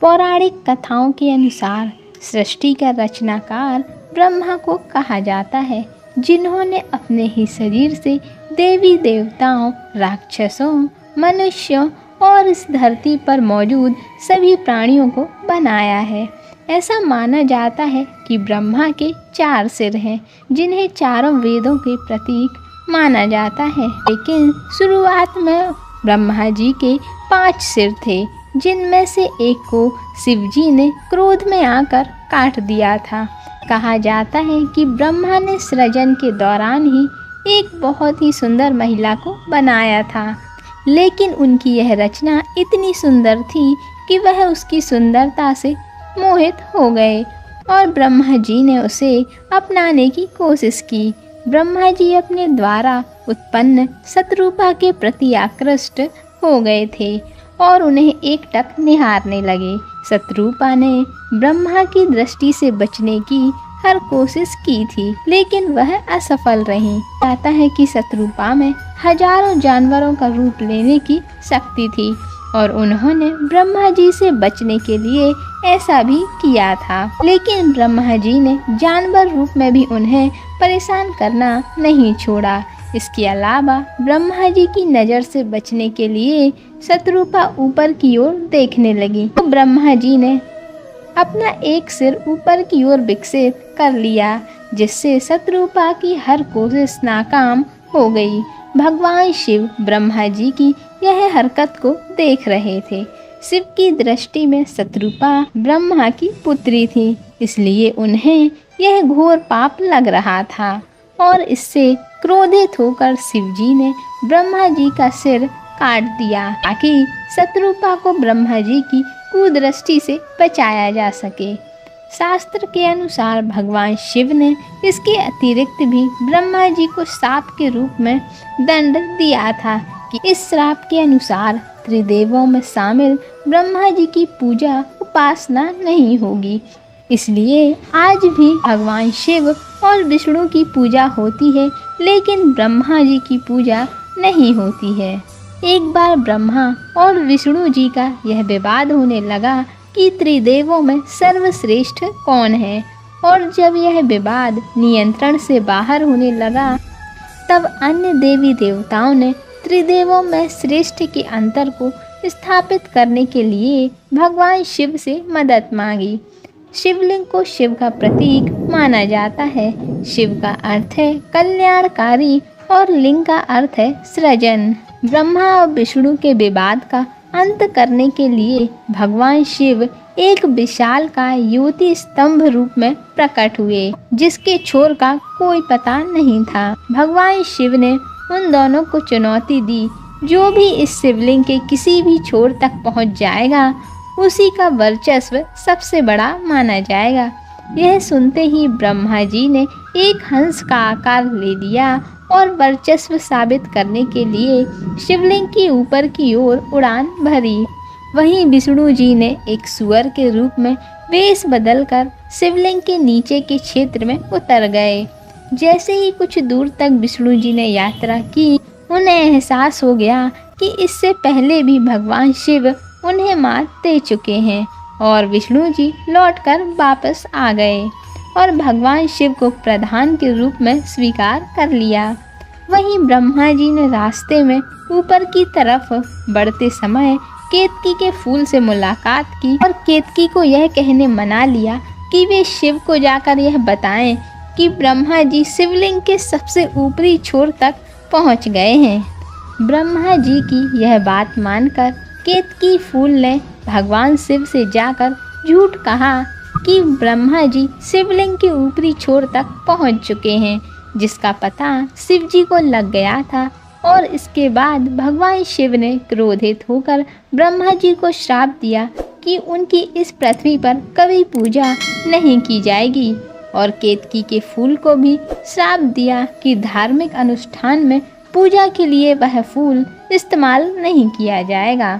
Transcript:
पौराणिक कथाओं के अनुसार सृष्टि का रचनाकार ब्रह्मा को कहा जाता है, जिन्होंने अपने ही शरीर से देवी देवताओं, राक्षसों, मनुष्यों और इस धरती पर मौजूद सभी प्राणियों को बनाया है। ऐसा माना जाता है कि ब्रह्मा के 4 सिर हैं, जिन्हें चारों वेदों के प्रतीक माना जाता है। लेकिन शुरुआत में ब्रह्मा जी के 5 सिर थे, जिनमें से एक को शिव जी ने क्रोध में आकर काट दिया था। कहा जाता है कि ब्रह्मा ने सृजन के दौरान ही एक बहुत ही सुंदर महिला को बनाया था, लेकिन उनकी यह रचना इतनी सुंदर थी कि वह उसकी सुंदरता से मोहित हो गए और ब्रह्मा जी ने उसे अपनाने की कोशिश की। ब्रह्मा जी अपने द्वारा उत्पन्न शतरूपा के प्रति आकृष्ट हो गए थे और उन्हें एकटक निहारने लगे। शतरूपा ने ब्रह्मा की दृष्टि से बचने की हर कोशिश की थी, लेकिन वह असफल रही। कहता है कि शतरूपा में हजारों जानवरों का रूप लेने की शक्ति थी और उन्होंने ब्रह्मा जी से बचने के लिए ऐसा भी किया था। लेकिन ब्रह्मा जी ने जानवर रूप में भी उन्हें परेशान करना नहीं छोड़ा। इसके अलावा ब्रह्मा जी की नज़र से बचने के लिए शतरूपा ऊपर की ओर देखने लगी, तो ब्रह्मा जी ने अपना एक सिर ऊपर की ओर विकसित कर लिया, जिससे शतरूपा की हर कोशिश नाकाम हो गई। भगवान शिव ब्रह्मा जी की यह हरकत को देख रहे थे। शिव की दृष्टि में शतरूपा ब्रह्मा की पुत्री थी, इसलिए उन्हें यह घोर पाप लग रहा था और इससे क्रोधित होकर शिव जी ने ब्रह्मा जी का सिर काट दिया, ताकि शतरूपा को ब्रह्मा जी की कुदृष्टि से बचाया जा सके। शास्त्र के अनुसार भगवान शिव ने इसके अतिरिक्त भी ब्रह्मा जी को श्राप के रूप में दंड दिया था कि इस श्राप के अनुसार त्रिदेवों में शामिल ब्रह्मा जी की पूजा उपासना नहीं होगी। इसलिए आज भी भगवान शिव और विष्णु की पूजा होती है, लेकिन ब्रह्मा जी की पूजा नहीं होती है। एक बार ब्रह्मा और विष्णु जी का यह विवाद होने लगा कि त्रिदेवों में सर्वश्रेष्ठ कौन है, और जब यह विवाद नियंत्रण से बाहर होने लगा, तब अन्य देवी देवताओं ने त्रिदेवों में श्रेष्ठ के अंतर को स्थापित करने के लिए भगवान शिव से मदद मांगी। शिवलिंग को शिव का प्रतीक माना जाता है। शिव का अर्थ है कल्याणकारी और लिंग का अर्थ है सृजन। ब्रह्मा और विष्णु के विवाद का अंत करने के लिए भगवान शिव एक विशाल का युवती स्तंभ रूप में प्रकट हुए, जिसके छोर का कोई पता नहीं था। भगवान शिव ने उन दोनों को चुनौती दी, जो भी इस शिवलिंग के किसी भी छोर तक पहुंच जाएगा, उसी का वर्चस्व सबसे बड़ा माना जाएगा। यह सुनते ही ब्रह्मा जी ने एक हंस का आकार ले लिया और वर्चस्व साबित करने के लिए शिवलिंग की ऊपर की ओर उड़ान भरी। वहीं विष्णु जी ने एक सुअर के रूप में वेश बदलकर शिवलिंग के नीचे के क्षेत्र में उतर गए। जैसे ही कुछ दूर तक विष्णु जी ने यात्रा की, उन्हें एहसास हो गया कि इससे पहले भी भगवान शिव उन्हें मात दे चुके हैं और विष्णु जी लौटकर वापस आ गए और भगवान शिव को प्रधान के रूप में स्वीकार कर लिया। वहीं ब्रह्मा जी ने रास्ते में ऊपर की तरफ बढ़ते समय केतकी के फूल से मुलाकात की और केतकी को यह कहने मना लिया कि वे शिव को जाकर यह बताएं कि ब्रह्मा जी शिवलिंग के सबसे ऊपरी छोर तक पहुंच गए हैं। ब्रह्मा जी की यह बात मानकर केतकी फूल ने भगवान शिव से जाकर झूठ कहा कि ब्रह्मा जी शिवलिंग के ऊपरी छोर तक पहुंच चुके हैं, जिसका पता शिव जी को लग गया था। और इसके बाद भगवान शिव ने क्रोधित होकर ब्रह्मा जी को श्राप दिया कि उनकी इस पृथ्वी पर कभी पूजा नहीं की जाएगी, और केतकी के फूल को भी श्राप दिया कि धार्मिक अनुष्ठान में पूजा के लिए वह फूल इस्तेमाल नहीं किया जाएगा।